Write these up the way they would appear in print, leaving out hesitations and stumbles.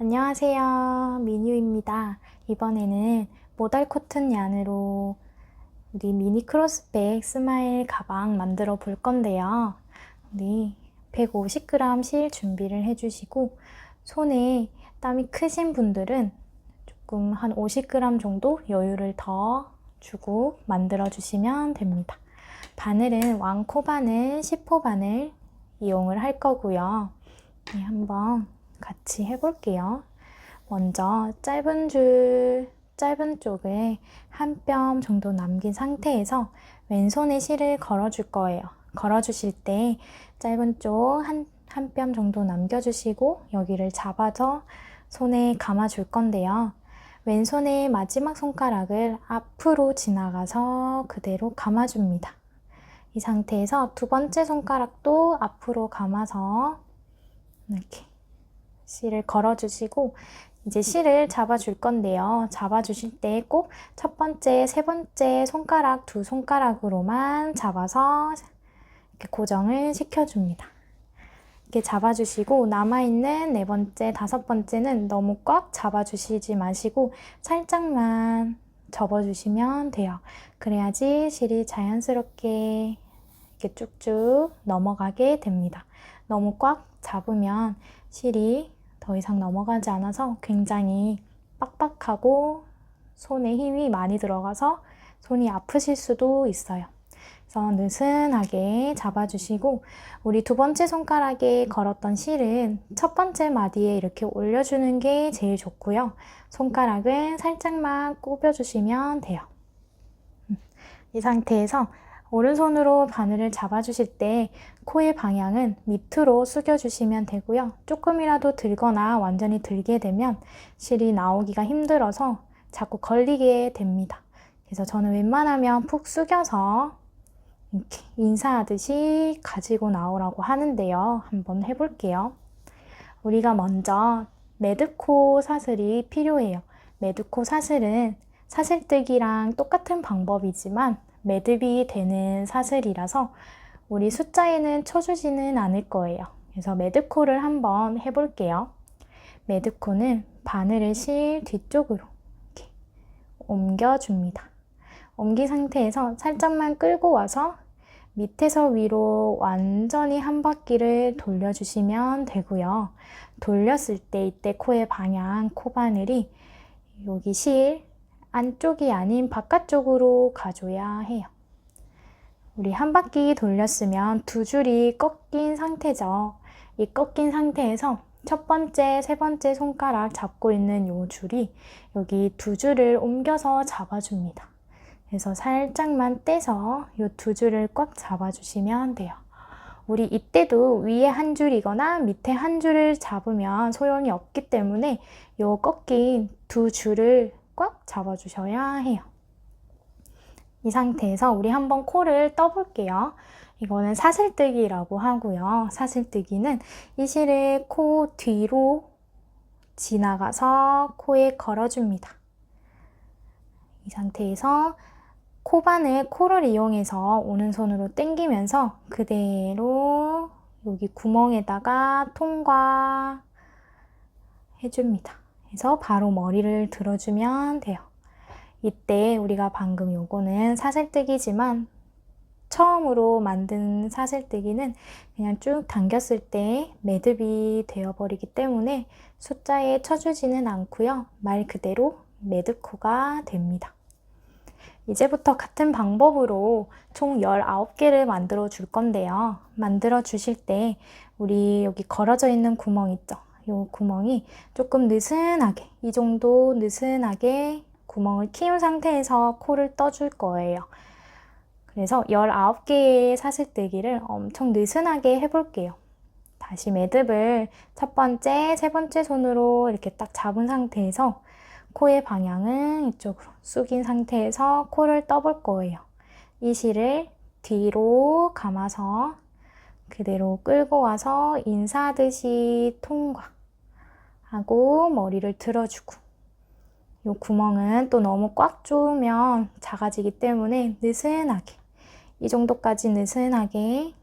안녕하세요. 민유입니다. 이번에는 모달 코튼 얀으로 우리 미니 크로스백 스마일 가방 만들어 볼 건데요. 우리 150g 실 준비를 해주시고, 손에 땀이 크신 분들은 조금 한 50g 정도 여유를 더 주고 만들어 주시면 됩니다. 바늘은 왕코 바늘, 10호 바늘 이용을 할 거고요. 네, 한번 같이 해볼게요. 먼저 짧은 쪽에 한 뼘 정도 남긴 상태에서 왼손에 실을 걸어줄 거예요. 걸어주실 때 짧은 쪽 한 뼘 정도 남겨주시고 여기를 잡아서 손에 감아줄 건데요. 왼손의 마지막 손가락을 앞으로 지나가서 그대로 감아줍니다. 이 상태에서 두 번째 손가락도 앞으로 감아서 이렇게 실을 걸어주시고 이제 실을 잡아줄 건데요. 잡아주실 때 꼭 첫 번째, 세 번째 손가락, 두 손가락으로만 잡아서 이렇게 고정을 시켜줍니다. 이렇게 잡아주시고 남아있는 네 번째, 다섯 번째는 너무 꽉 잡아주시지 마시고 살짝만 접어주시면 돼요. 그래야지 실이 자연스럽게 이렇게 쭉쭉 넘어가게 됩니다. 너무 꽉 잡으면 실이 더 이상 넘어가지 않아서 굉장히 빡빡하고 손에 힘이 많이 들어가서 손이 아프실 수도 있어요. 그래서 느슨하게 잡아주시고 우리 두 번째 손가락에 걸었던 실은 첫 번째 마디에 이렇게 올려주는 게 제일 좋고요. 손가락은 살짝만 꾸며주시면 돼요. 이 상태에서 오른손으로 바늘을 잡아주실 때 코의 방향은 밑으로 숙여주시면 되고요. 조금이라도 들거나 완전히 들게 되면 실이 나오기가 힘들어서 자꾸 걸리게 됩니다. 그래서 저는 웬만하면 푹 숙여서 이렇게 인사하듯이 가지고 나오라고 하는데요. 한번 해볼게요. 우리가 먼저 매듭코 사슬이 필요해요. 매듭코 사슬은 사슬뜨기랑 똑같은 방법이지만 매듭이 되는 사슬이라서 우리 숫자에는 쳐주지는 않을 거예요. 그래서 매듭코를 한번 해볼게요. 매듭코는 바늘을 실 뒤쪽으로 이렇게 옮겨줍니다. 옮긴 상태에서 살짝만 끌고 와서 밑에서 위로 완전히 한 바퀴를 돌려주시면 되고요. 돌렸을 때 이때 코의 방향, 코바늘이 여기 실 안쪽이 아닌 바깥쪽으로 가줘야 해요. 우리 한 바퀴 돌렸으면 두 줄이 꺾인 상태죠. 이 꺾인 상태에서 첫 번째, 세 번째 손가락 잡고 있는 이 줄이 여기 두 줄을 옮겨서 잡아줍니다. 그래서 살짝만 떼서 이 두 줄을 꽉 잡아주시면 돼요. 우리 이때도 위에 한 줄이거나 밑에 한 줄을 잡으면 소용이 없기 때문에 이 꺾인 두 줄을 꽉 잡아주셔야 해요. 이 상태에서 우리 한번 코를 떠볼게요. 이거는 사슬뜨기라고 하고요. 사슬뜨기는 이 실을 코 뒤로 지나가서 코에 걸어줍니다. 이 상태에서 코바늘, 코를 이용해서 오른손으로 당기면서 그대로 여기 구멍에다가 통과 해줍니다. 그래서 바로 머리를 들어주면 돼요. 이때 우리가 방금 요거는 사슬뜨기지만 처음으로 만든 사슬뜨기는 그냥 쭉 당겼을 때 매듭이 되어버리기 때문에 숫자에 쳐주지는 않고요. 말 그대로 매듭코가 됩니다. 이제부터 같은 방법으로 총 19개를 만들어 줄 건데요. 만들어 주실 때 우리 여기 걸어져 있는 구멍 있죠? 이 구멍이 조금 느슨하게, 이 정도 느슨하게 구멍을 키운 상태에서 코를 떠줄 거예요. 그래서 19개의 사슬뜨기를 엄청 느슨하게 해볼게요. 다시 매듭을 첫 번째, 세 번째 손으로 이렇게 딱 잡은 상태에서 코의 방향은 이쪽으로 숙인 상태에서 코를 떠볼 거예요. 이 실을 뒤로 감아서 그대로 끌고 와서 인사하듯이 통과하고 머리를 들어주고 이 구멍은 또 너무 꽉 조으면 작아지기 때문에 느슨하게 이 정도까지 느슨하게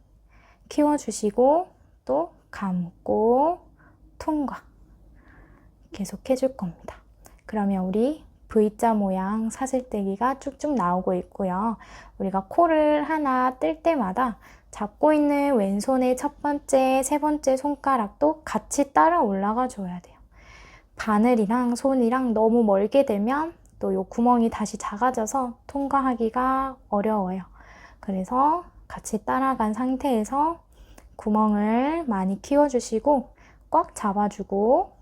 키워주시고 또 감고 통과 계속 해줄 겁니다. 그러면 우리 V자 모양 사슬뜨기가 쭉쭉 나오고 있고요. 우리가 코를 하나 뜰 때마다 잡고 있는 왼손의 첫 번째, 세 번째 손가락도 같이 따라 올라가 줘야 돼요. 바늘이랑 손이랑 너무 멀게 되면 또 요 구멍이 다시 작아져서 통과하기가 어려워요. 그래서 같이 따라간 상태에서 구멍을 많이 키워주시고 꽉 잡아주고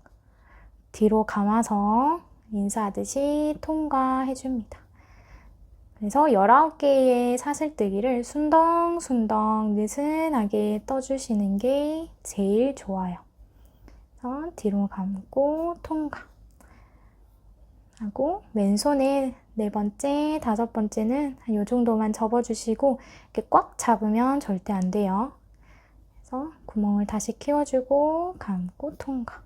뒤로 감아서 인사하듯이 통과해줍니다. 그래서 19개의 사슬뜨기를 순덩순덩 느슨하게 떠주시는 게 제일 좋아요. 그래서 뒤로 감고 통과 하고 왼손에 네 번째, 다섯 번째는 한 요 정도만 접어주시고 이렇게 꽉 잡으면 절대 안 돼요. 그래서 구멍을 다시 키워주고 감고 통과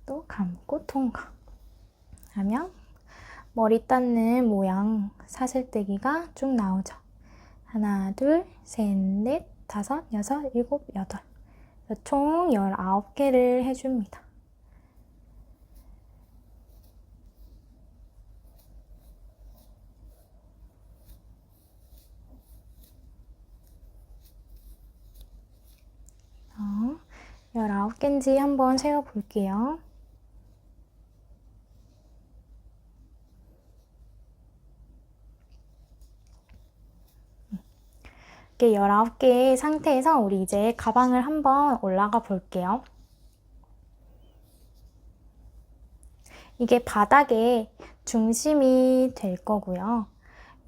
또 감고 통과 하면 머리 닿는 모양 사슬뜨기가 쭉 나오죠. 하나, 둘, 셋, 넷, 다섯, 여섯, 일곱, 여덟. 총 19개를 해줍니다. 어, 19개인지 한번 세어볼게요. 이렇게 19개의 상태에서 우리 이제 가방을 한번 올라가 볼게요. 이게 바닥에 중심이 될 거고요.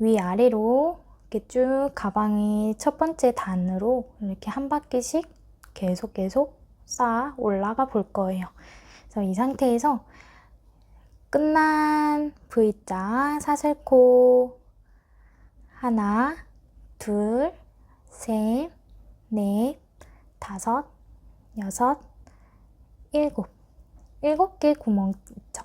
위아래로 이렇게 쭉 가방이 첫 번째 단으로 이렇게 한 바퀴씩 계속 쌓아 올라가 볼 거예요. 그래서 이 상태에서 끝난 V자 사슬코 하나, 둘, 셋, 넷, 다섯, 여섯, 일곱. 7개 구멍 있죠.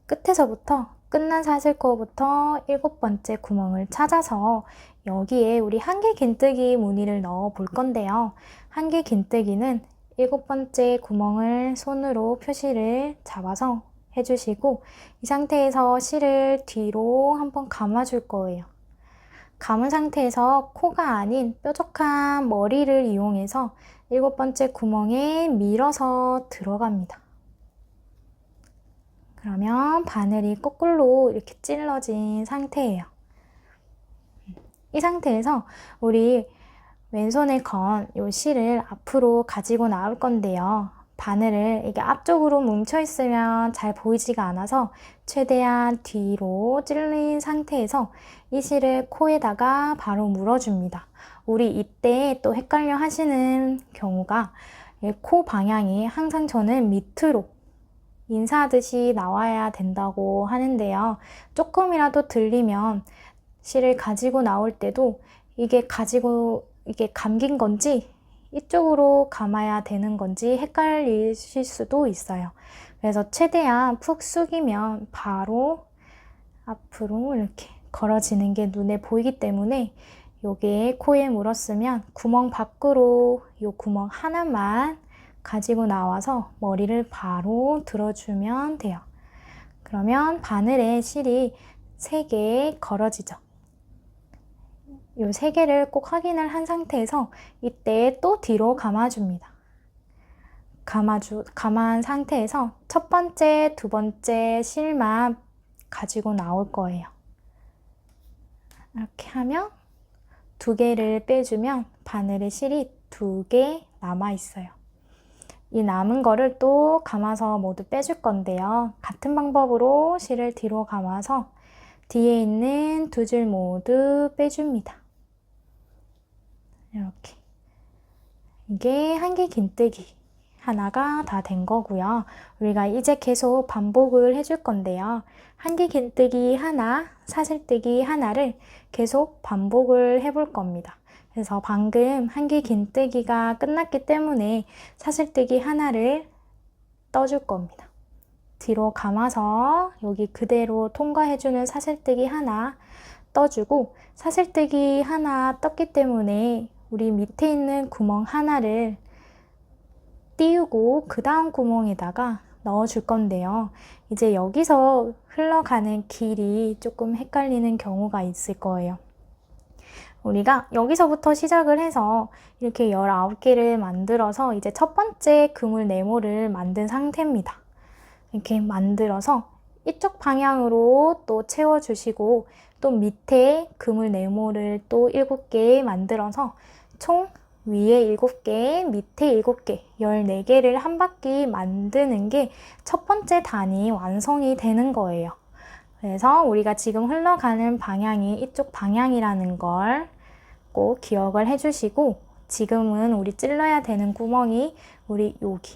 끝에서부터 끝난 사슬코부터 7번째 구멍을 찾아서 여기에 우리 한개 긴뜨기 무늬를 넣어 볼 건데요. 한개 긴뜨기는 7번째 구멍을 손으로 표시를 잡아서 해주시고 이 상태에서 실을 뒤로 한번 감아줄 거예요. 감은 상태에서 코가 아닌 뾰족한 머리를 이용해서 7번째 구멍에 밀어서 들어갑니다. 그러면 바늘이 거꾸로 이렇게 찔러진 상태예요. 이 상태에서 우리 왼손에 건 이 실을 앞으로 가지고 나올 건데요. 바늘을 이게 앞쪽으로 뭉쳐 있으면 잘 보이지가 않아서 최대한 뒤로 찔린 상태에서 이 실을 코에다가 바로 물어줍니다. 우리 이때 또 헷갈려 하시는 경우가 코 방향이 항상 저는 밑으로 인사하듯이 나와야 된다고 하는데요. 조금이라도 들리면 실을 가지고 나올 때도 이게 감긴 건지 이쪽으로 감아야 되는 건지 헷갈리실 수도 있어요. 그래서 최대한 푹 숙이면 바로 앞으로 이렇게 걸어지는 게 눈에 보이기 때문에 요게 코에 물었으면 구멍 밖으로 요 구멍 하나만 가지고 나와서 머리를 바로 들어주면 돼요. 그러면 바늘에 실이 3개 걸어지죠. 이 3개를 꼭 확인을 한 상태에서 이때 또 뒤로 감아줍니다. 감한 상태에서 첫 번째, 두 번째 실만 가지고 나올 거예요. 이렇게 하면 2개를 빼주면 바늘에 실이 2개 남아 있어요. 이 남은 거를 또 감아서 모두 빼줄 건데요. 같은 방법으로 실을 뒤로 감아서 뒤에 있는 2줄 모두 빼줍니다. 이렇게. 이게 한개 긴뜨기 하나가 다 된 거고요. 우리가 이제 계속 반복을 해줄 건데요. 한개 긴뜨기 하나, 사슬뜨기 하나를 계속 반복을 해볼 겁니다. 그래서 방금 한개 긴뜨기가 끝났기 때문에 사슬뜨기 하나를 떠줄 겁니다. 뒤로 감아서 여기 그대로 통과해주는 사슬뜨기 하나 떠주고 사슬뜨기 하나 떴기 때문에 우리 밑에 있는 구멍 하나를 띄우고 그 다음 구멍에다가 넣어줄 건데요. 이제 여기서 흘러가는 길이 조금 헷갈리는 경우가 있을 거예요. 우리가 여기서부터 시작을 해서 이렇게 19개를 만들어서 이제 첫 번째 그물 네모를 만든 상태입니다. 이렇게 만들어서 이쪽 방향으로 또 채워주시고 또 밑에 그물 네모를 또 7개 만들어서 총 위에 7개, 밑에 7개, 14개를 한 바퀴 만드는 게 첫 번째 단이 완성이 되는 거예요. 그래서 우리가 지금 흘러가는 방향이 이쪽 방향이라는 걸 꼭 기억을 해주시고 지금은 우리 찔러야 되는 구멍이 우리 여기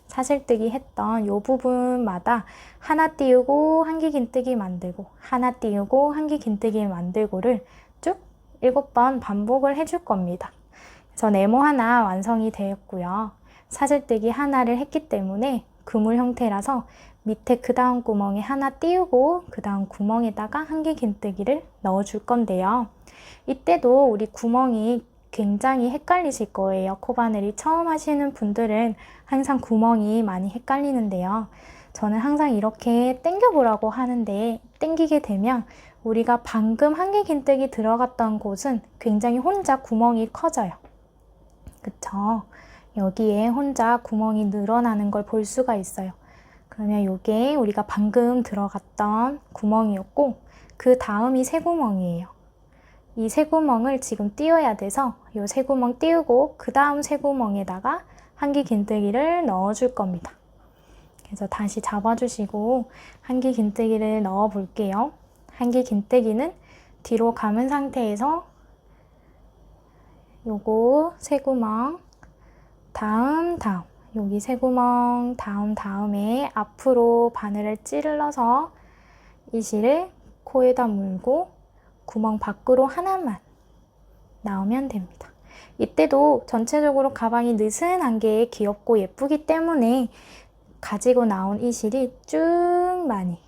사슬뜨기 했던 요 부분마다 하나 띄우고 한기 긴뜨기 만들고 하나 띄우고 한기 긴뜨기 만들고를 쭉 7번 반복을 해줄 겁니다. 그래서 네모 하나 완성이 되었고요. 사슬뜨기 하나를 했기 때문에 그물 형태라서 밑에 그 다음 구멍에 하나 띄우고 그 다음 구멍에다가 한기 긴뜨기를 넣어줄 건데요. 이때도 우리 구멍이 굉장히 헷갈리실 거예요. 코바늘이 처음 하시는 분들은 항상 구멍이 많이 헷갈리는데요. 저는 항상 이렇게 당겨보라고 하는데 당기게 되면 우리가 방금 한기 긴뜨기 들어갔던 곳은 굉장히 혼자 구멍이 커져요. 그쵸? 여기에 혼자 구멍이 늘어나는 걸 볼 수가 있어요. 그러면 이게 우리가 방금 들어갔던 구멍이었고 그 다음이 새 구멍이에요. 이 새 구멍을 지금 띄워야 돼서 이 새 구멍 띄우고 그 다음 새 구멍에다가 한기 긴뜨기를 넣어줄 겁니다. 그래서 다시 잡아주시고 한기 긴뜨기를 넣어 볼게요. 한기 긴뜨기는 뒤로 감은 상태에서 요거 새 구멍 다음 여기 새 구멍 다음에 앞으로 바늘을 찔러서 이 실을 코에다 물고 구멍 밖으로 하나만 나오면 됩니다. 이때도 전체적으로 가방이 느슨한 게 귀엽고 예쁘기 때문에 가지고 나온 이 실이 쭉 많이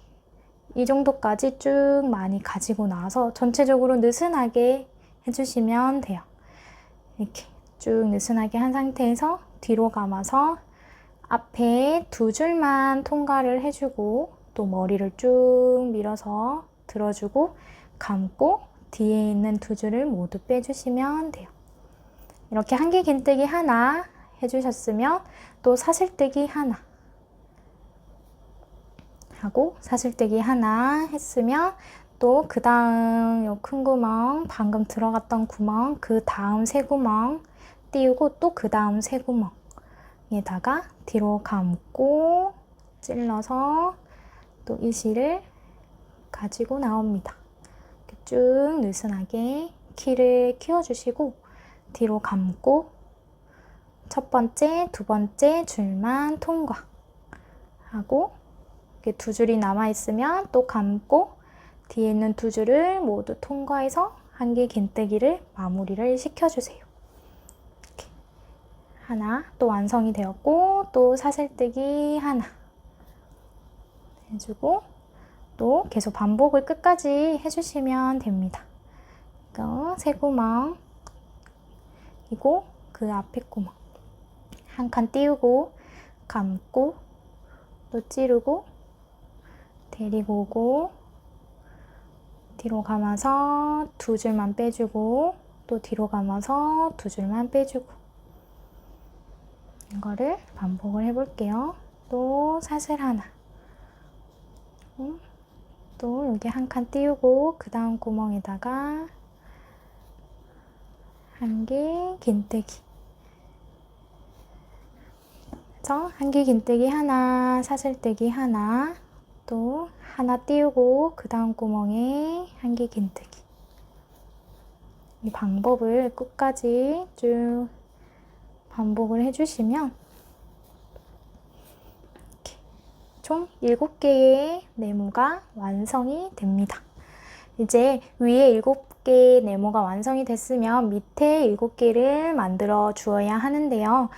이 정도까지 쭉 많이 가지고 나와서 전체적으로 느슨하게 해주시면 돼요. 이렇게 쭉 느슨하게 한 상태에서 뒤로 감아서 앞에 2줄만 통과를 해주고 또 머리를 쭉 밀어서 들어주고 감고 뒤에 있는 2줄을 모두 빼주시면 돼요. 이렇게 한기 긴뜨기 하나 해주셨으면 또 사슬뜨기 하나 하고 사슬뜨기 하나 했으면 또 그 다음 요 큰 구멍 방금 들어갔던 구멍 그 다음 새 구멍 띄우고 또 그 다음 새 구멍에다가 뒤로 감고 찔러서 또 이 실을 가지고 나옵니다. 쭉 느슨하게 키를 키워주시고 뒤로 감고 첫 번째, 두 번째 줄만 통과하고 이렇게 2줄이 남아있으면 또 감고 뒤에 있는 2줄을 모두 통과해서 한기 긴뜨기를 마무리를 시켜주세요. 이렇게 하나 또 완성이 되었고 또 사슬뜨기 하나 해주고 또 계속 반복을 끝까지 해주시면 됩니다. 새 구멍 이고 그 앞에 구멍 한 칸 띄우고 감고 또 찌르고 데리고 오고 뒤로 감아서 2줄만 빼주고 또 뒤로 감아서 2줄만 빼주고 이거를 반복을 해볼게요. 또 사슬 하나 또 여기 한 칸 띄우고 그 다음 구멍에다가 한기 긴뜨기 그래서 한기 긴뜨기 하나 사슬뜨기 하나 또 하나 띄우고 그 다음 구멍에 한기 긴뜨기 이 방법을 끝까지 쭉 반복을 해주시면 이렇게 총 7개의 네모가 완성이 됩니다. 이제 위에 7개 네모가 완성이 됐으면 밑에 7개를 만들어 주어야 하는데요.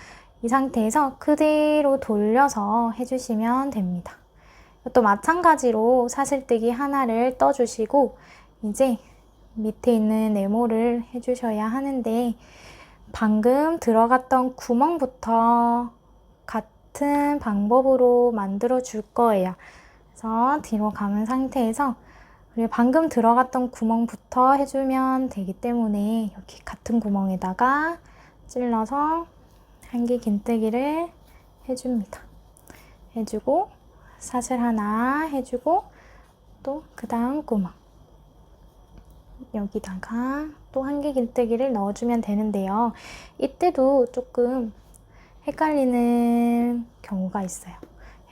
이 상태에서 그대로 돌려서 해주시면 됩니다. 또 마찬가지로 사슬뜨기 하나를 떠주시고 이제 밑에 있는 네모를 해주셔야 하는데 방금 들어갔던 구멍부터 같은 방법으로 만들어 줄 거예요. 그래서 뒤로 감은 상태에서 그리고 방금 들어갔던 구멍부터 해주면 되기 때문에 여기 같은 구멍에다가 찔러서 한길 긴뜨기를 해줍니다. 해주고 사슬 하나 해주고 또 그 다음 구멍 여기다가 또 한길 긴뜨기를 넣어주면 되는데요. 이때도 조금 헷갈리는 경우가 있어요.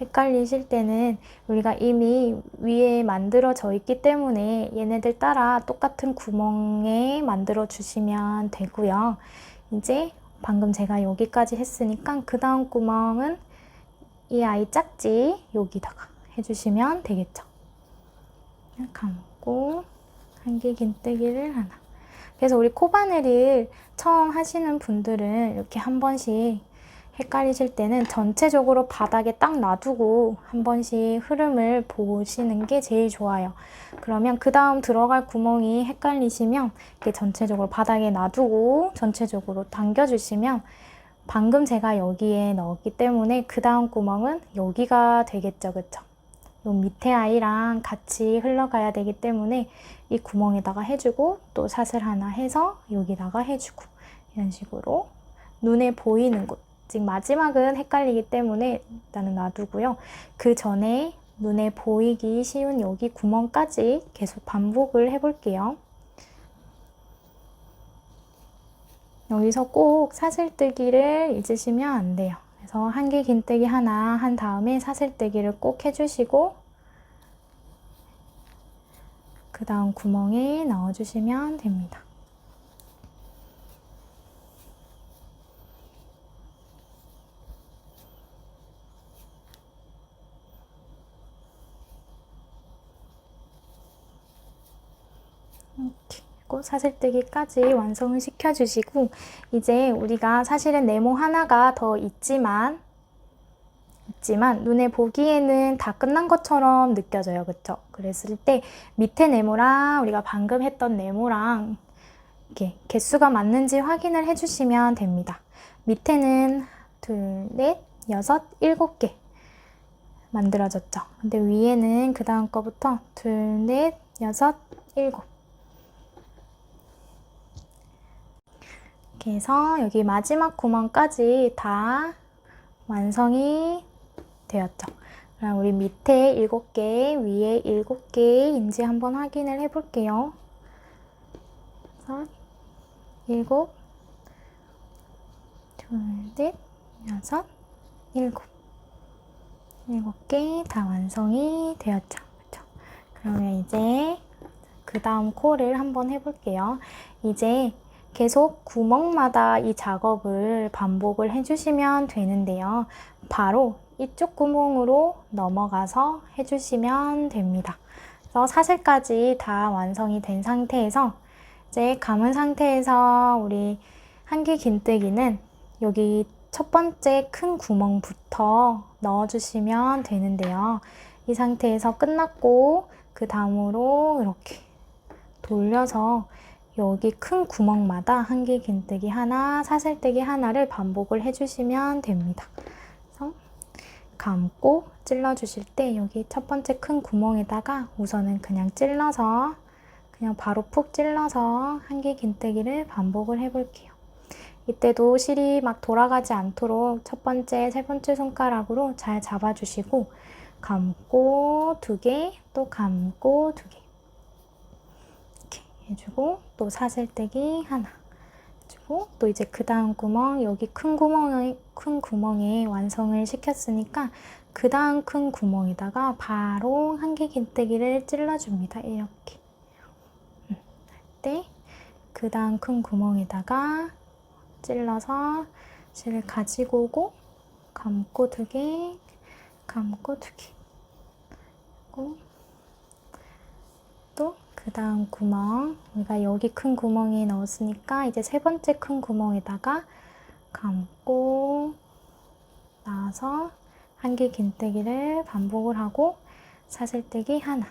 헷갈리실 때는 우리가 이미 위에 만들어져 있기 때문에 얘네들 따라 똑같은 구멍에 만들어 주시면 되고요. 이제 방금 제가 여기까지 했으니까 그 다음 구멍은 이 아이 짝지 여기다가 해주시면 되겠죠. 감고 한길 긴뜨기를 하나. 그래서 우리 코바늘을 처음 하시는 분들은 이렇게 한 번씩 헷갈리실 때는 전체적으로 바닥에 딱 놔두고 한 번씩 흐름을 보시는 게 제일 좋아요. 그러면 그 다음 들어갈 구멍이 헷갈리시면 이렇게 전체적으로 바닥에 놔두고 전체적으로 당겨주시면 방금 제가 여기에 넣었기 때문에 그 다음 구멍은 여기가 되겠죠. 그쵸? 요 밑에 아이랑 같이 흘러가야 되기 때문에 이 구멍에다가 해주고 또 사슬 하나 해서 여기다가 해주고 이런 식으로 눈에 보이는 곳 지금 마지막은 헷갈리기 때문에 일단은 놔두고요. 그 전에 눈에 보이기 쉬운 여기 구멍까지 계속 반복을 해볼게요. 여기서 꼭 사슬뜨기를 잊으시면 안 돼요. 그래서 한길 긴뜨기 하나 한 다음에 사슬뜨기를 꼭 해주시고 그 다음 구멍에 넣어주시면 됩니다. 이렇게 사슬뜨기까지 완성을 시켜주시고 이제 우리가 사실은 네모 하나가 더 있지만 눈에 보기에는 다 끝난 것처럼 느껴져요. 그쵸? 그랬을 때 밑에 네모랑 우리가 방금 했던 네모랑 이렇게 개수가 맞는지 확인을 해주시면 됩니다. 밑에는 2, 4, 6, 7개 만들어졌죠. 근데 위에는 그 다음 거부터 2, 4, 6, 7 이렇게 해서 여기 마지막 구멍까지 다 완성이 되었죠. 그럼 우리 밑에 7개, 위에 7개인지 한번 확인을 해볼게요. 6, 7, 2, 넷, 6, 7. 7개 다 완성이 되었죠. 그렇죠? 그러면 이제 그 다음 코를 한번 해볼게요. 이제 계속 구멍마다 이 작업을 반복을 해주시면 되는데요. 바로 이쪽 구멍으로 넘어가서 해주시면 됩니다. 그래서 사슬까지 다 완성이 된 상태에서 이제 감은 상태에서 우리 한길 긴뜨기는 여기 첫 번째 큰 구멍부터 넣어주시면 되는데요. 이 상태에서 끝났고 그 다음으로 이렇게 돌려서 여기 큰 구멍마다 한길 긴뜨기 하나, 사슬뜨기 하나를 반복을 해주시면 됩니다. 그래서 감고 찔러주실 때 여기 첫 번째 큰 구멍에다가 우선은 그냥 찔러서 그냥 바로 푹 찔러서 한길 긴뜨기를 반복을 해볼게요. 이때도 실이 막 돌아가지 않도록 첫 번째, 세 번째 손가락으로 잘 잡아주시고 감고 2개, 또 감고 2개 이렇게 해주고 또 사슬뜨기 하나 해주고 또 이제 그 다음 구멍 여기 큰 구멍에 완성을 시켰으니까 그 다음 큰 구멍에다가 바로 한길 긴뜨기를 찔러줍니다. 이렇게 할 때 그 다음 큰 구멍에다가 찔러서 실을 가지고 오고 감고 2개, 감고 2개 또 그 다음 구멍 우리가 여기 큰 구멍에 넣었으니까 이제 세 번째 큰 구멍에다가 감고 나와서 한길 긴뜨기를 반복을 하고 사슬뜨기 하나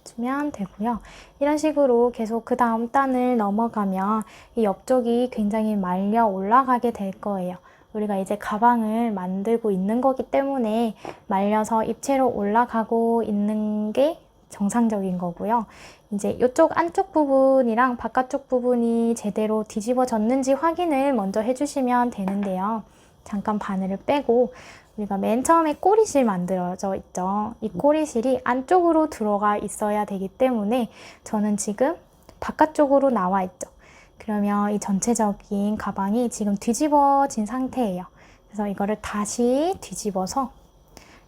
주면 되고요. 이런 식으로 계속 그 다음 단을 넘어가면 이 옆쪽이 굉장히 말려 올라가게 될 거예요. 우리가 이제 가방을 만들고 있는 거기 때문에 말려서 입체로 올라가고 있는 게 정상적인 거고요. 이제 이쪽 안쪽 부분이랑 바깥쪽 부분이 제대로 뒤집어졌는지 확인을 먼저 해주시면 되는데요. 잠깐 바늘을 빼고 우리가 맨 처음에 꼬리실 만들어져 있죠. 이 꼬리실이 안쪽으로 들어가 있어야 되기 때문에 저는 지금 바깥쪽으로 나와 있죠. 그러면 이 전체적인 가방이 지금 뒤집어진 상태예요. 그래서 이거를 다시 뒤집어서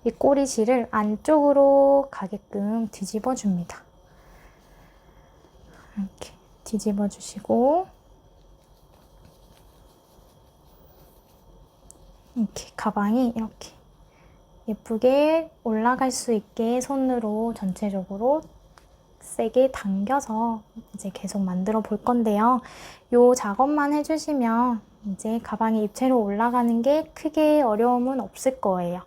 이 꼬리실을 안쪽으로 가게끔 뒤집어 줍니다. 이렇게 뒤집어 주시고 이렇게 가방이 이렇게 예쁘게 올라갈 수 있게 손으로 전체적으로 세게 당겨서 이제 계속 만들어 볼 건데요. 이 작업만 해주시면 이제 가방이 입체로 올라가는 게 크게 어려움은 없을 거예요.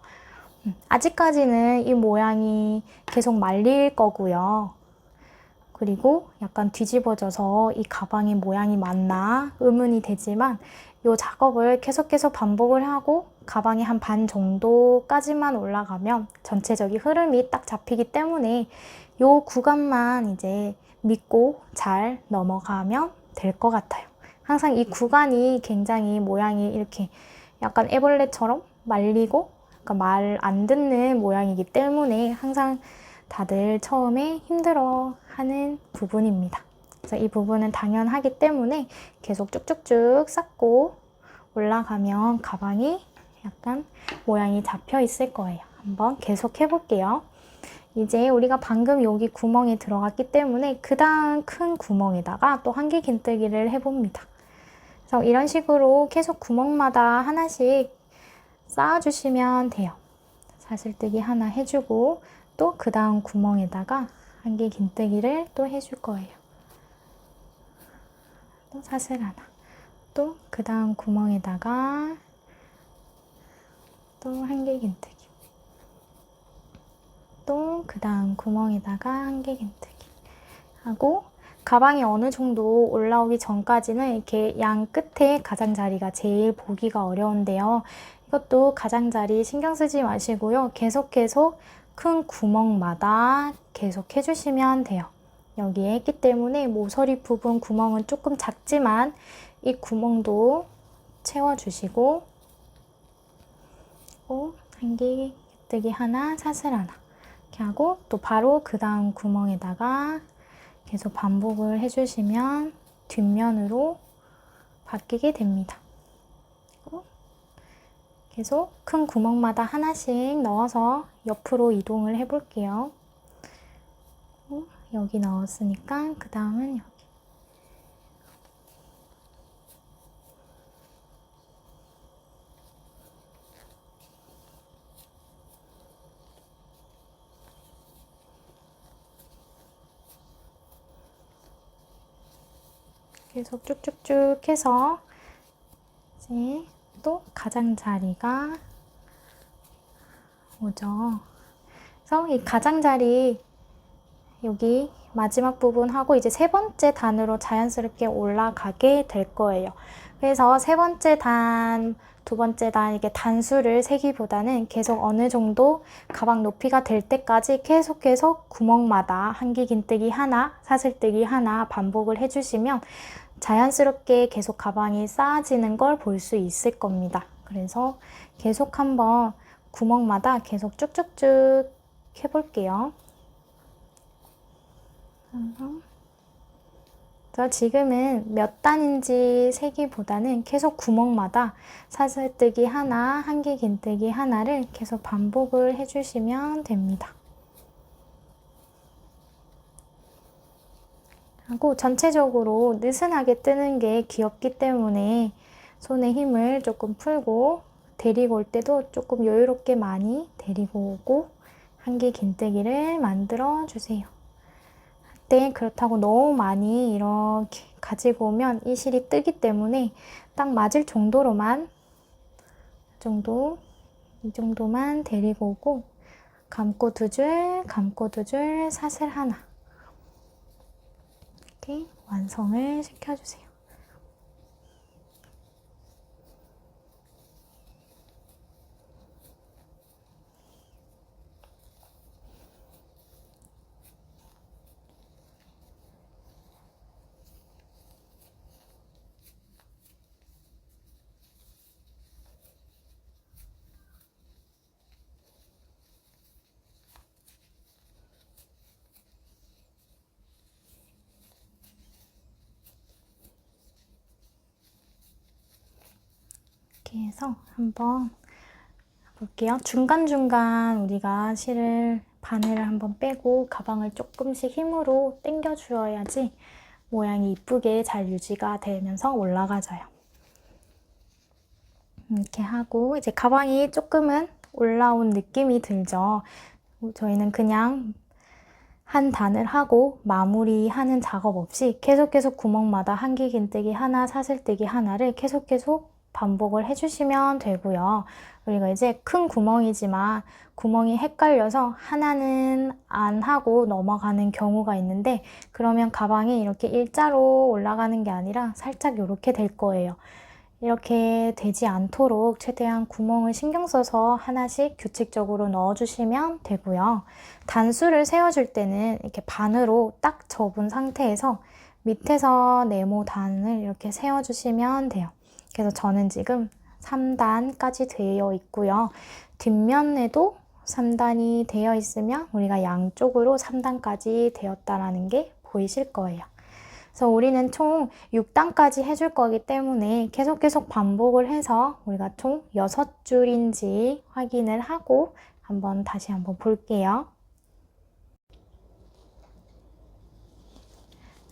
아직까지는 이 모양이 계속 말릴 거고요. 그리고 약간 뒤집어져서 이 가방의 모양이 맞나 의문이 되지만 이 작업을 계속 반복을 하고 가방이 한 반 정도까지만 올라가면 전체적인 흐름이 딱 잡히기 때문에 이 구간만 이제 믿고 잘 넘어가면 될 것 같아요. 항상 이 구간이 굉장히 모양이 이렇게 약간 애벌레처럼 말리고 말 안 듣는 모양이기 때문에 항상 다들 처음에 힘들어 하는 부분입니다. 그래서 이 부분은 당연하기 때문에 계속 쭉쭉쭉 쌓고 올라가면 가방이 약간 모양이 잡혀 있을 거예요. 한번 계속 해볼게요. 이제 우리가 방금 여기 구멍에 들어갔기 때문에 그 다음 큰 구멍에다가 또 한길 긴뜨기를 해봅니다. 그래서 이런 식으로 계속 구멍마다 하나씩 쌓아주시면 돼요. 사슬뜨기 하나 해주고 또 그 다음 구멍에다가 한길 긴뜨기를 또 해줄 거예요. 또 사슬 하나. 또 그 다음 구멍에다가 또 한길 긴뜨기. 또 그 다음 구멍에다가 한길 긴뜨기 하고 가방이 어느 정도 올라오기 전까지는 이렇게 양 끝에 가장자리가 제일 보기가 어려운데요. 이것도 가장자리 신경 쓰지 마시고요. 계속 큰 구멍마다 계속 해주시면 돼요. 여기에 했기 때문에 모서리 부분 구멍은 조금 작지만 이 구멍도 채워주시고 한길 뜨기 하나, 사슬 하나 이렇게 하고 또 바로 그 다음 구멍에다가 계속 반복을 해주시면 뒷면으로 바뀌게 됩니다. 계속 큰 구멍마다 하나씩 넣어서 옆으로 이동을 해볼게요. 여기 넣었으니까 그 다음은 여기. 계속 쭉쭉쭉 해서 이제 또 가장자리가 오죠. 그래서 이 가장자리 여기 마지막 부분 하고 이제 세 번째 단으로 자연스럽게 올라가게 될 거예요. 그래서 세 번째 단, 두 번째 단 이게 단수를 세기보다는 계속 어느 정도 가방 높이가 될 때까지 계속 구멍마다 한길 긴뜨기 하나, 사슬뜨기 하나 반복을 해주시면 자연스럽게 계속 가방이 쌓아지는 걸 볼 수 있을 겁니다. 그래서 계속 한번 구멍마다 계속 쭉쭉쭉 해볼게요. 그래서 지금은 몇 단인지 세기보다는 계속 구멍마다 사슬뜨기 하나, 한길 긴뜨기 하나를 계속 반복을 해주시면 됩니다. 하고 전체적으로 느슨하게 뜨는 게 귀엽기 때문에 손에 힘을 조금 풀고 데리고 올 때도 조금 여유롭게 많이 데리고 오고 한길 긴뜨기를 만들어 주세요. 때 그렇다고 너무 많이 이렇게 가지고 오면 이 실이 뜨기 때문에 딱 맞을 정도로만 이 정도만 데리고 오고 감고 두 줄, 감고 두 줄, 사슬 하나 이렇게 완성을 시켜주세요. 이렇게 해서 한번 볼게요. 중간중간 우리가 실을 바늘을 한번 빼고 가방을 조금씩 힘으로 당겨 주어야지 모양이 이쁘게 잘 유지가 되면서 올라가져요. 이렇게 하고 이제 가방이 조금은 올라온 느낌이 들죠. 저희는 그냥 한 단을 하고 마무리하는 작업 없이 계속 구멍마다 한길긴뜨기 하나, 사슬뜨기 하나를 계속 반복을 해주시면 되고요. 우리가 이제 큰 구멍이지만 구멍이 헷갈려서 하나는 안 하고 넘어가는 경우가 있는데 그러면 가방이 이렇게 일자로 올라가는 게 아니라 살짝 이렇게 될 거예요. 이렇게 되지 않도록 최대한 구멍을 신경 써서 하나씩 규칙적으로 넣어주시면 되고요. 단수를 세워줄 때는 이렇게 반으로 딱 접은 상태에서 밑에서 네모 단을 이렇게 세워주시면 돼요. 그래서 저는 지금 3단까지 되어 있고요. 뒷면에도 3단이 되어 있으면 우리가 양쪽으로 3단까지 되었다라는 게 보이실 거예요. 그래서 우리는 총 6단까지 해줄 거기 때문에 계속 반복을 해서 우리가 총 6줄인지 확인을 하고 다시 한번 볼게요.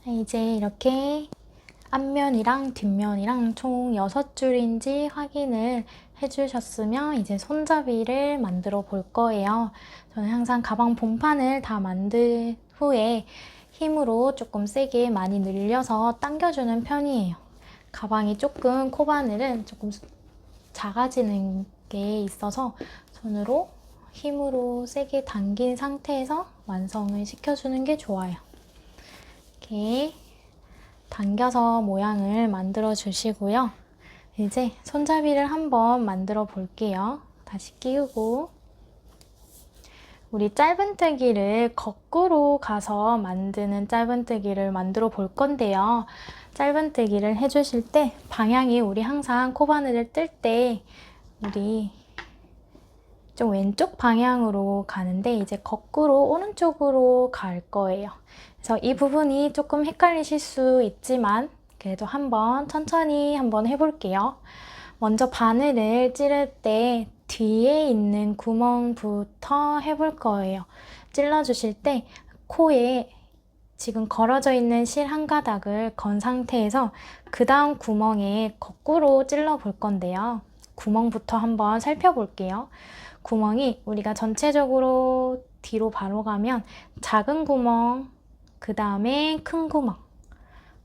이제 이렇게 앞면이랑 뒷면이랑 총 6줄인지 확인을 해주셨으면 이제 손잡이를 만들어 볼 거예요. 저는 항상 가방 본판을 다 만든 후에 힘으로 조금 세게 많이 늘려서 당겨주는 편이에요. 가방이 조금 코바늘은 조금 작아지는 게 있어서 손으로 힘으로 세게 당긴 상태에서 완성을 시켜주는 게 좋아요. 이렇게 당겨서 모양을 만들어 주시고요. 이제 손잡이를 한번 만들어 볼게요. 다시 끼우고 우리 짧은뜨기를 거꾸로 가서 만드는 짧은뜨기를 만들어 볼 건데요. 짧은뜨기를 해주실 때 방향이 우리 항상 코바늘을 뜰 때 우리 좀 왼쪽 방향으로 가는데 이제 거꾸로 오른쪽으로 갈 거예요. 그래서 이 부분이 조금 헷갈리실 수 있지만 그래도 천천히 한번 해볼게요. 먼저 바늘을 찌를 때 뒤에 있는 구멍부터 해볼 거예요. 찔러주실 때 코에 지금 걸어져 있는 실 한 가닥을 건 상태에서 그 다음 구멍에 거꾸로 찔러 볼 건데요. 구멍부터 한번 살펴볼게요. 구멍이 우리가 전체적으로 뒤로 바로 가면 작은 구멍, 그 다음에 큰 구멍,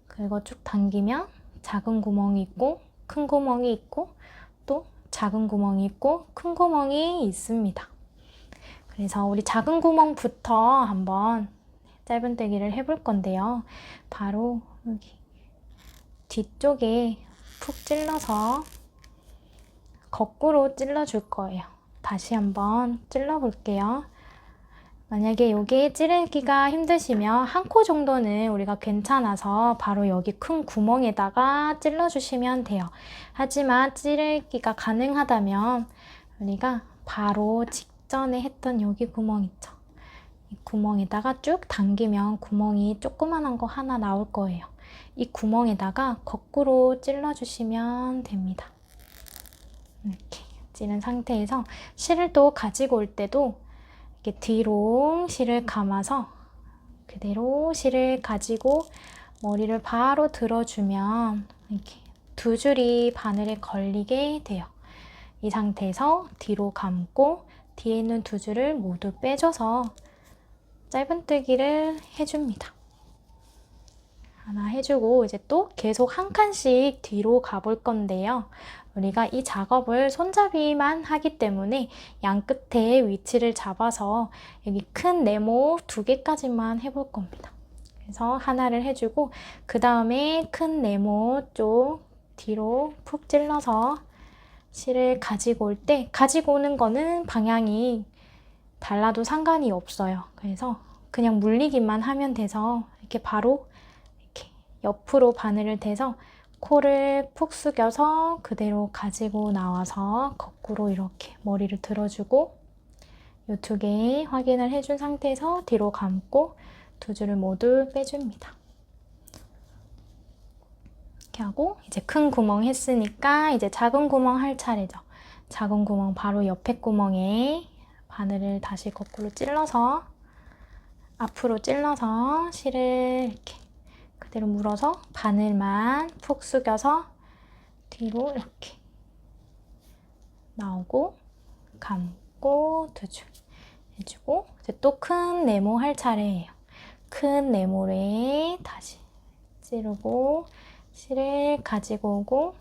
그리고 쭉 당기면 작은 구멍이 있고 큰 구멍이 있고 또 작은 구멍이 있고 큰 구멍이 있습니다. 그래서 우리 작은 구멍부터 한번 짧은뜨기를 해볼 건데요. 바로 여기 뒤쪽에 푹 찔러서 거꾸로 찔러줄 거예요. 다시 한번 찔러볼게요. 만약에 여기 찌르기가 힘드시면 한 코 정도는 우리가 괜찮아서 바로 여기 큰 구멍에다가 찔러주시면 돼요. 하지만 찌르기가 가능하다면 우리가 바로 직전에 했던 여기 구멍 있죠? 이 구멍에다가 쭉 당기면 구멍이 조그만한 거 하나 나올 거예요. 이 구멍에다가 거꾸로 찔러주시면 됩니다. 이렇게 찌른 상태에서 실을 또 가지고 올 때도 이렇게 뒤로 실을 감아서 그대로 실을 가지고 머리를 바로 들어주면 이렇게 두 줄이 바늘에 걸리게 돼요. 이 상태에서 뒤로 감고 뒤에 있는 두 줄을 모두 빼줘서 짧은뜨기를 해줍니다. 하나 해주고 이제 또 계속 한 칸씩 뒤로 가볼 건데요. 우리가 이 작업을 손잡이만 하기 때문에 양 끝에 위치를 잡아서 여기 큰 네모 2개까지만 해볼 겁니다. 그래서 하나를 해주고 그 다음에 큰 네모 쪽 뒤로 푹 찔러서 실을 가지고 올 때 가지고 오는 거는 방향이 달라도 상관이 없어요. 그래서 그냥 물리기만 하면 돼서 이렇게 바로 이렇게 옆으로 바늘을 대서 코를 푹 숙여서 그대로 가지고 나와서 거꾸로 이렇게 머리를 들어주고 이 2개 확인을 해준 상태에서 뒤로 감고 두 줄을 모두 빼줍니다. 이렇게 이렇게 하고 이제 큰 구멍 했으니까 이제 작은 구멍 할 차례죠. 작은 구멍 바로 옆에 구멍에 바늘을 다시 거꾸로 찔러서 앞으로 찔러서 실을 이렇게 그대로 물어서 바늘만 푹 숙여서 뒤로 이렇게 나오고 감고 두 줄 해주고 이제 또 큰 네모 할 차례예요. 큰 네모에 다시 찌르고 실을 가지고 오고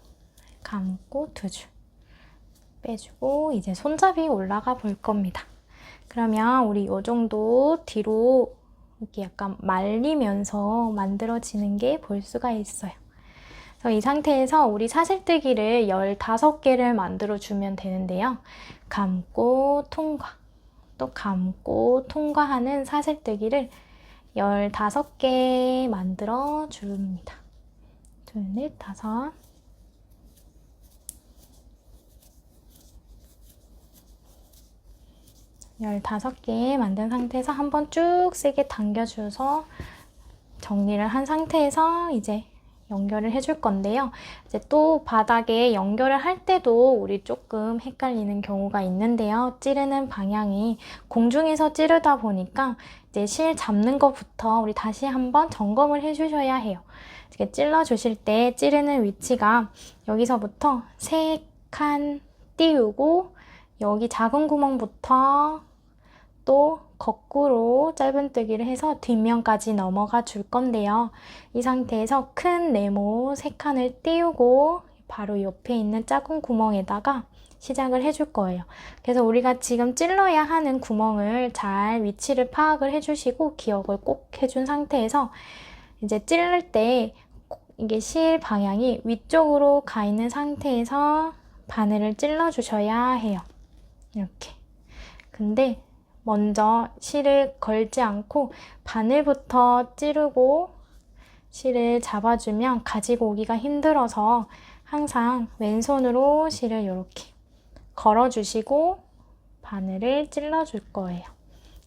감고 두 줄 빼주고 이제 손잡이 올라가 볼 겁니다. 그러면 우리 이 정도 뒤로 이렇게 약간 말리면서 만들어지는 게 볼 수가 있어요. 그래서 이 상태에서 우리 사슬뜨기를 15개를 만들어 주면 되는데요. 감고 통과, 또 감고 통과하는 사슬뜨기를 15개 만들어 줍니다. 둘, 넷, 다섯. 15개 만든 상태에서 한번 쭉 세게 당겨줘서 정리를 한 상태에서 이제 연결을 해줄 건데요. 이제 또 바닥에 연결을 할 때도 우리 조금 헷갈리는 경우가 있는데요. 찌르는 방향이 공중에서 찌르다 보니까 이제 실 잡는 것부터 우리 다시 한번 점검을 해주셔야 해요. 이렇게 찔러주실 때 찌르는 위치가 여기서부터 3칸 띄우고 여기 작은 구멍부터 또 거꾸로 짧은뜨기를 해서 뒷면까지 넘어가 줄 건데요. 이 상태에서 큰 네모 3칸을 띄우고 바로 옆에 있는 작은 구멍에다가 시작을 해줄 거예요. 그래서 우리가 지금 찔러야 하는 구멍을 잘 위치를 파악을 해주시고 기억을 꼭 해준 상태에서 이제 찌를 때 이게 실 방향이 위쪽으로 가 있는 상태에서 바늘을 찔러 주셔야 해요. 이렇게. 근데 먼저 실을 걸지 않고 바늘부터 찌르고 실을 잡아주면 가지고 오기가 힘들어서 항상 왼손으로 실을 이렇게 걸어주시고 바늘을 찔러줄 거예요.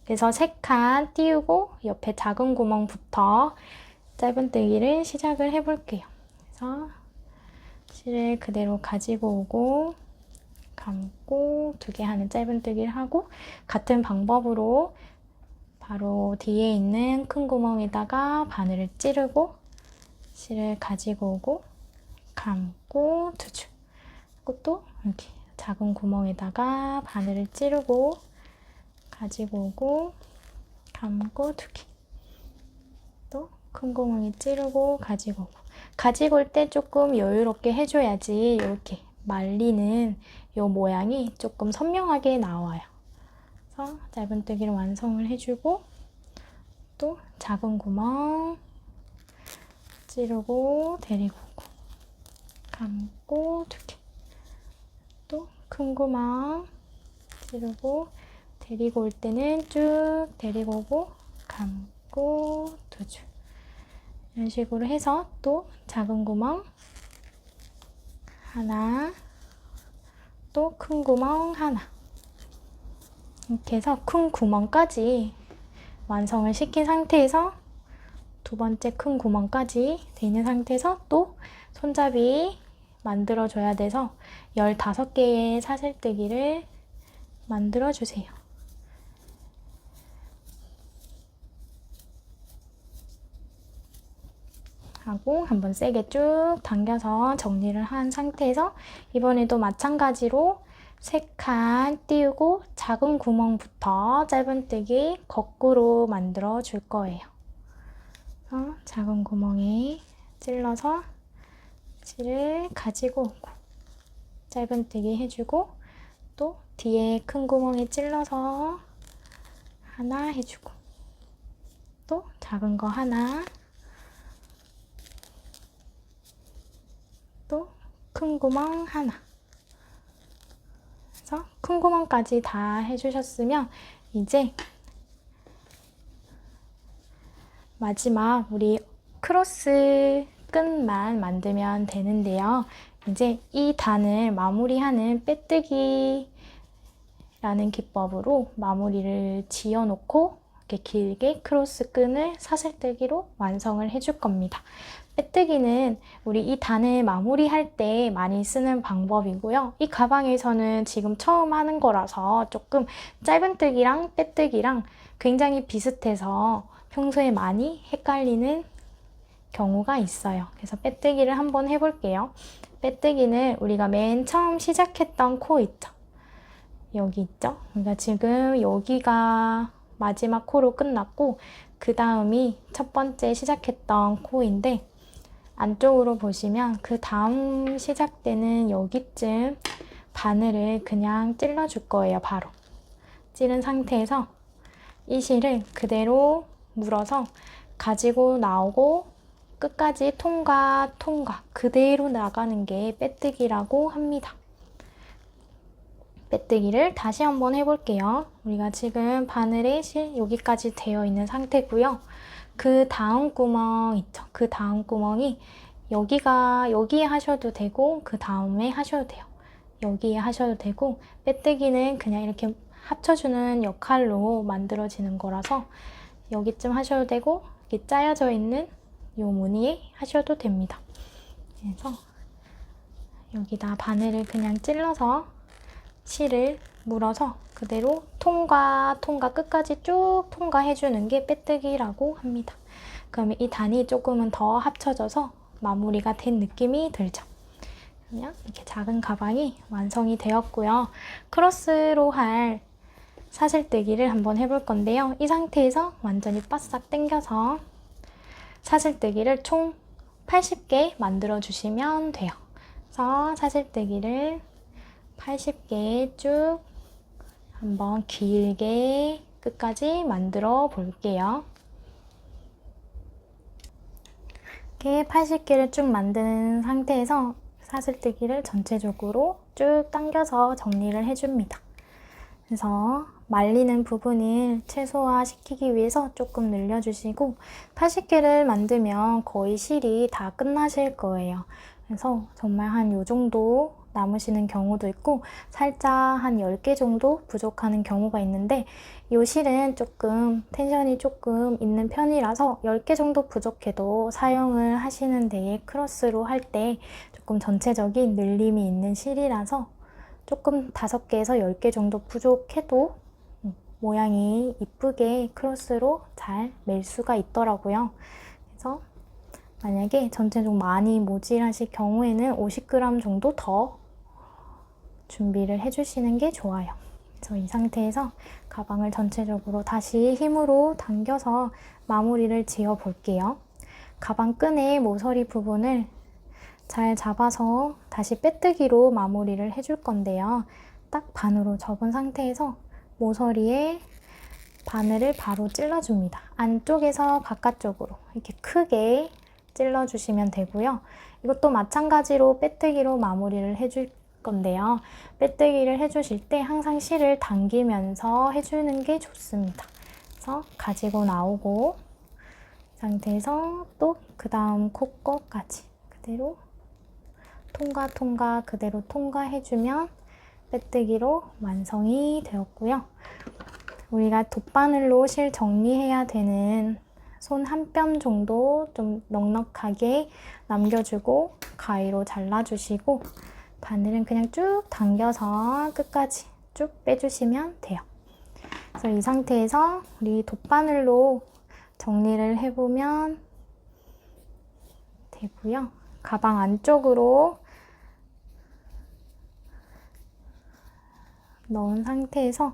그래서 3칸 띄우고 옆에 작은 구멍부터 짧은뜨기를 시작을 해볼게요. 그래서 실을 그대로 가지고 오고 감고 2개 하는 짧은뜨기를 하고 같은 방법으로 바로 뒤에 있는 큰 구멍에다가 바늘을 찌르고 실을 가지고 오고 감고 2줄 그리고 또 이렇게 작은 구멍에다가 바늘을 찌르고 가지고 오고 감고 2개 또 큰 구멍에 찌르고 가지고 오고 가지고 올 때 조금 여유롭게 해줘야지 이렇게 말리는 이 모양이 조금 선명하게 나와요. 그래서 짧은뜨기를 완성을 해주고 또 작은 구멍 찌르고 데리고 오고 감고 2개 또 큰 구멍 찌르고 데리고 올 때는 쭉 데리고 오고 감고 2줄 이런 식으로 해서 또 작은 구멍 하나 또 큰 구멍 하나 이렇게 해서 큰 구멍까지 완성을 시킨 상태에서 2번째 큰 구멍까지 돼 있는 상태에서 또 손잡이 만들어 줘야 돼서 15개의 사슬뜨기를 만들어 주세요. 하고 한번 세게 쭉 당겨서 정리를 한 상태에서 이번에도 마찬가지로 3칸 띄우고 작은 구멍부터 짧은뜨기 거꾸로 만들어 줄 거예요. 작은 구멍에 찔러서 실을 가지고 오고 짧은뜨기 해주고 또 뒤에 큰 구멍에 찔러서 하나 해주고 또 작은 거 하나 또 큰 구멍 하나 그래서 큰 구멍까지 다 해주셨으면 이제 마지막 우리 크로스 끝만 만들면 되는데요. 이제 이 단을 마무리하는 빼뜨기라는 기법으로 마무리를 지어 놓고 이렇게 길게 크로스 끈을 사슬뜨기로 완성을 해줄 겁니다. 빼뜨기는 우리 이 단을 마무리할 때 많이 쓰는 방법이고요. 이 가방에서는 지금 처음 하는 거라서 조금 짧은뜨기랑 빼뜨기랑 굉장히 비슷해서 평소에 많이 헷갈리는 경우가 있어요. 그래서 빼뜨기를 한번 해볼게요. 빼뜨기는 우리가 맨 처음 시작했던 코 있죠? 여기 있죠? 그러니까 지금 여기가 마지막 코로 끝났고 그 다음이 첫 번째 시작했던 코인데 안쪽으로 보시면 그 다음 시작되는 여기쯤 바늘을 그냥 찔러줄 거예요. 바로 찌른 상태에서 이 실을 그대로 물어서 가지고 나오고 끝까지 통과 그대로 나가는 게 빼뜨기라고 합니다. 빼뜨기를 다시 한번 해볼게요. 우리가 지금 바늘에 실 여기까지 되어 있는 상태고요. 그 다음 구멍 있죠? 그 다음 구멍이 여기에 하셔도 되고 그 다음에 하셔도 돼요. 여기에 하셔도 되고 빼뜨기는 그냥 이렇게 합쳐주는 역할로 만들어지는 거라서 여기쯤 하셔도 되고 이렇게 짜여져 있는 이 무늬에 하셔도 됩니다. 그래서 여기다 바늘을 그냥 찔러서 실을 물어서 그대로 통과 끝까지 쭉 통과해주는 게 빼뜨기라고 합니다. 그러면 이 단이 조금은 더 합쳐져서 마무리가 된 느낌이 들죠. 그러면 이렇게 작은 가방이 완성이 되었고요. 크로스로 할 사슬뜨기를 한번 해볼 건데요. 이 상태에서 완전히 바싹 당겨서 사슬뜨기를 총 80개 만들어 주시면 돼요. 그래서 사슬뜨기를 80개 쭉 한번 길게 끝까지 만들어 볼게요. 이렇게 80개를 쭉 만든 상태에서 사슬뜨기를 전체적으로 쭉 당겨서 정리를 해줍니다. 그래서 말리는 부분을 최소화시키기 위해서 조금 늘려주시고 80개를 만들면 거의 실이 다 끝나실 거예요. 그래서 정말 한 요 정도 남으시는 경우도 있고 살짝 한 10개 정도 부족하는 경우가 있는데 이 실은 조금 텐션이 조금 있는 편이라서 10개 정도 부족해도 사용을 하시는 데에 크로스로 할 때 조금 전체적인 늘림이 있는 실이라서 조금 5개에서 10개 정도 부족해도 모양이 이쁘게 크로스로 잘 맬 수가 있더라고요. 그래서 만약에 전체적으로 많이 모질하실 경우에는 50g 정도 더 준비를 해주시는 게 좋아요. 그래서 이 상태에서 가방을 전체적으로 다시 힘으로 당겨서 마무리를 지어 볼게요. 가방 끈의 모서리 부분을 잘 잡아서 다시 빼뜨기로 마무리를 해줄 건데요. 딱 반으로 접은 상태에서 모서리에 바늘을 바로 찔러줍니다. 안쪽에서 바깥쪽으로 이렇게 크게 찔러주시면 되고요. 이것도 마찬가지로 빼뜨기로 마무리를 해줄 건데요. 빼뜨기를 해주실 때 항상 실을 당기면서 해주는 게 좋습니다. 그래서 가지고 나오고 상태에서 또 그 다음 코끝까지 그대로 통과 그대로 통과해주면 빼뜨기로 완성이 되었고요. 우리가 돗바늘로 실 정리해야 되는 손 한 뼘 정도 좀 넉넉하게 남겨주고 가위로 잘라주시고 바늘은 그냥 쭉 당겨서 끝까지 쭉 빼주시면 돼요. 그래서 이 상태에서 우리 돗바늘로 정리를 해보면 되고요. 가방 안쪽으로 넣은 상태에서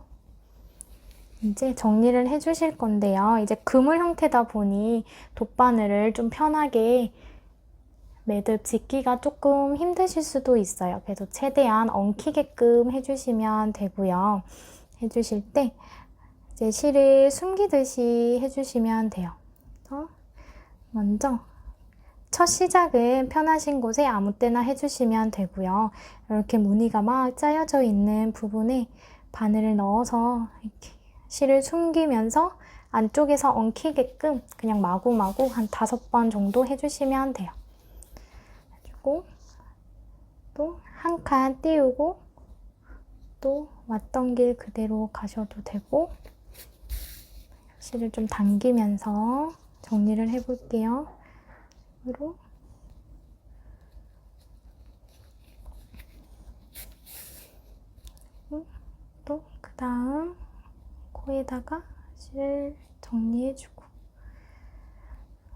이제 정리를 해주실 건데요. 이제 그물 형태다 보니 돗바늘을 좀 편하게 매듭 짓기가 조금 힘드실 수도 있어요. 그래서 최대한 엉키게끔 해주시면 되고요. 해주실 때 이제 실을 숨기듯이 해주시면 돼요. 그래서 먼저 첫 시작은 편하신 곳에 아무 때나 해주시면 되고요. 이렇게 무늬가 막 짜여져 있는 부분에 바늘을 넣어서 이렇게 실을 숨기면서 안쪽에서 엉키게끔 그냥 마구마구 한 5번 정도 해주시면 돼요. 그리고 또 한 칸 띄우고 또 왔던 길 그대로 가셔도 되고 실을 좀 당기면서 정리를 해볼게요. 그리고 또 그 다음 코에다가 실 정리해주고,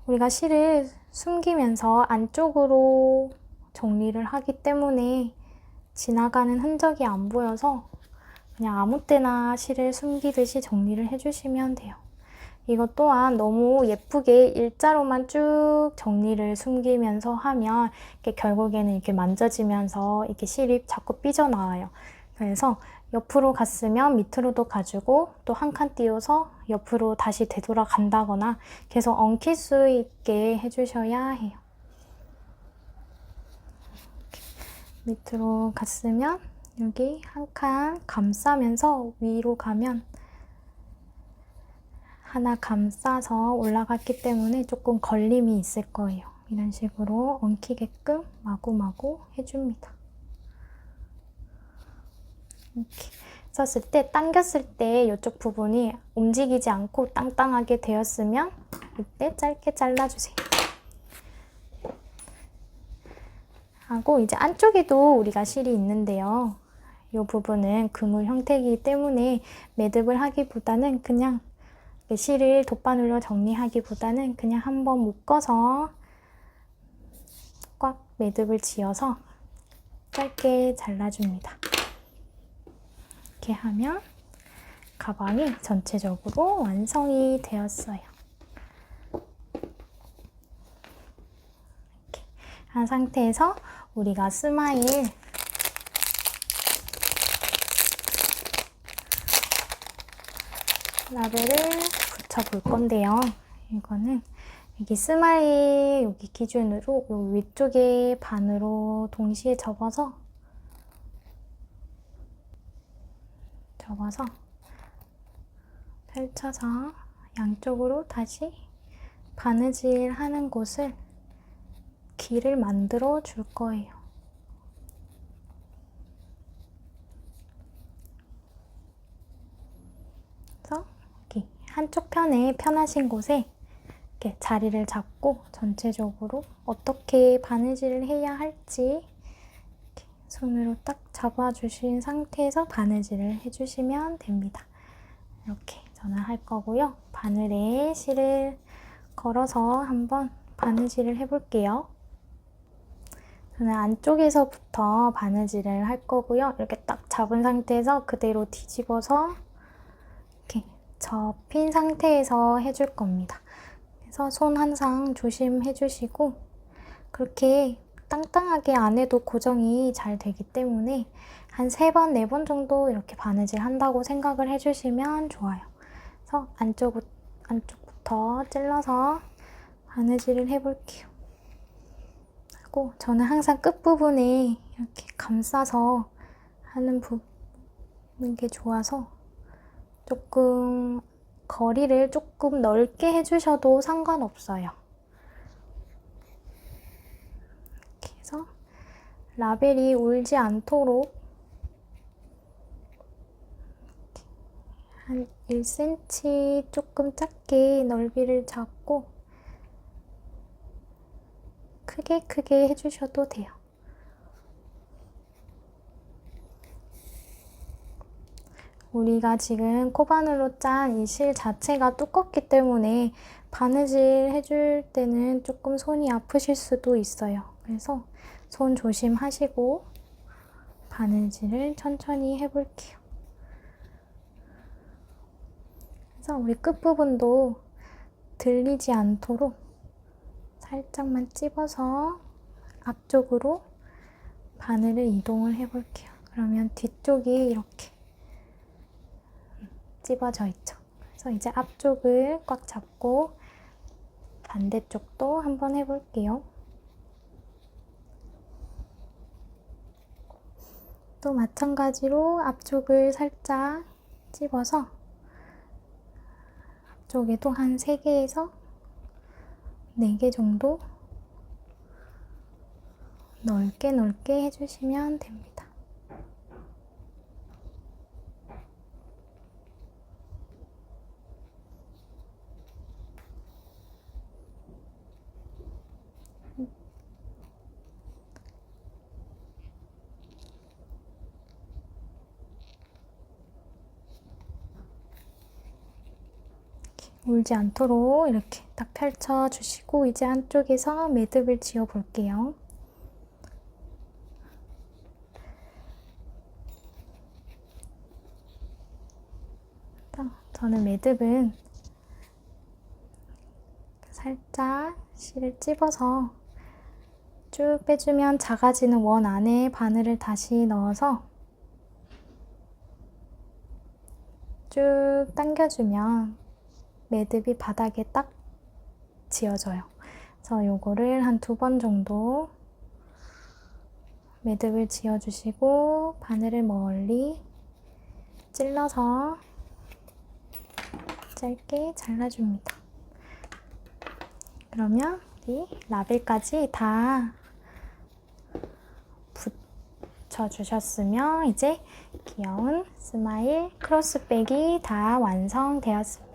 우리가 실을 숨기면서 안쪽으로 정리를 하기 때문에 지나가는 흔적이 안 보여서 그냥 아무 때나 실을 숨기듯이 정리를 해주시면 돼요. 이것 또한 너무 예쁘게 일자로만 쭉 정리를 숨기면서 하면 이렇게 결국에는 이렇게 만져지면서 이렇게 실이 자꾸 삐져나와요. 그래서 옆으로 갔으면 밑으로도 가주고 또 한 칸 띄워서 옆으로 다시 되돌아간다거나 계속 엉킬 수 있게 해주셔야 해요. 밑으로 갔으면 여기 한 칸 감싸면서 위로 가면 하나 감싸서 올라갔기 때문에 조금 걸림이 있을 거예요. 이런 식으로 엉키게끔 마구마구 해줍니다. 이렇게 썼을 때, 당겼을 때 이쪽 부분이 움직이지 않고 땅땅하게 되었으면 이때 짧게 잘라주세요. 하고 이제 안쪽에도 우리가 실이 있는데요. 이 부분은 그물 형태이기 때문에 매듭을 하기보다는 그냥 실을 돗바늘로 정리하기보다는 그냥 한번 묶어서 꽉 매듭을 지어서 짧게 잘라줍니다. 이렇게 하면 가방이 전체적으로 완성이 되었어요. 이렇게 한 상태에서 우리가 스마일 라벨을 붙여볼 건데요. 이거는 여기 스마일 여기 기준으로 요 위쪽에 반으로 동시에 접어서 펼쳐서 양쪽으로 다시 바느질 하는 곳을 길을 만들어 줄 거예요. 그래서 여기 한쪽 편에 편하신 곳에 이렇게 자리를 잡고 전체적으로 어떻게 바느질을 해야 할지 이렇게 손으로 딱 잡아주신 상태에서 바느질을 해주시면 됩니다. 이렇게 저는 할 거고요. 바늘에 실을 걸어서 한번 바느질을 해볼게요. 저는 안쪽에서부터 바느질을 할 거고요. 이렇게 딱 잡은 상태에서 그대로 뒤집어서 이렇게 접힌 상태에서 해줄 겁니다. 그래서 손 항상 조심해 주시고, 그렇게 땅땅하게 안 해도 고정이 잘 되기 때문에 한 3번, 4번 정도 이렇게 바느질 한다고 생각을 해주시면 좋아요. 그래서 안쪽부터 찔러서 바느질을 해볼게요. 하고 저는 항상 끝부분에 이렇게 감싸서 하는 게 좋아서 조금 거리를 조금 넓게 해주셔도 상관없어요. 이렇게 해서 라벨이 울지 않도록 한 1cm 조금 작게 넓이를 잡고 크게 해주셔도 돼요. 우리가 지금 코바늘로 짠 이 실 자체가 두껍기 때문에 바느질 해줄 때는 조금 손이 아프실 수도 있어요. 그래서 손 조심하시고 바느질을 천천히 해볼게요. 그래서 우리 끝부분도 들리지 않도록 살짝만 찝어서 앞쪽으로 바늘을 이동을 해볼게요. 그러면 뒤쪽이 이렇게 찝어져 있죠. 그래서 이제 앞쪽을 꽉 잡고 반대쪽도 한번 해볼게요. 또 마찬가지로 앞쪽을 살짝 찝어서 앞쪽에도 한 3개에서 4개 정도 넓게 해주시면 됩니다. 울지 않도록 이렇게 딱 펼쳐주시고 이제 한쪽에서 매듭을 지어 볼게요. 저는 매듭은 살짝 실을 찝어서 쭉 빼주면 작아지는 원 안에 바늘을 다시 넣어서 쭉 당겨주면 매듭이 바닥에 딱 지어져요. 그래서 요거를 한 2번 정도 매듭을 지어주시고 바늘을 멀리 찔러서 짧게 잘라줍니다. 그러면 이 라벨까지 다 붙여주셨으면 이제 귀여운 스마일 크로스백이 다 완성되었습니다.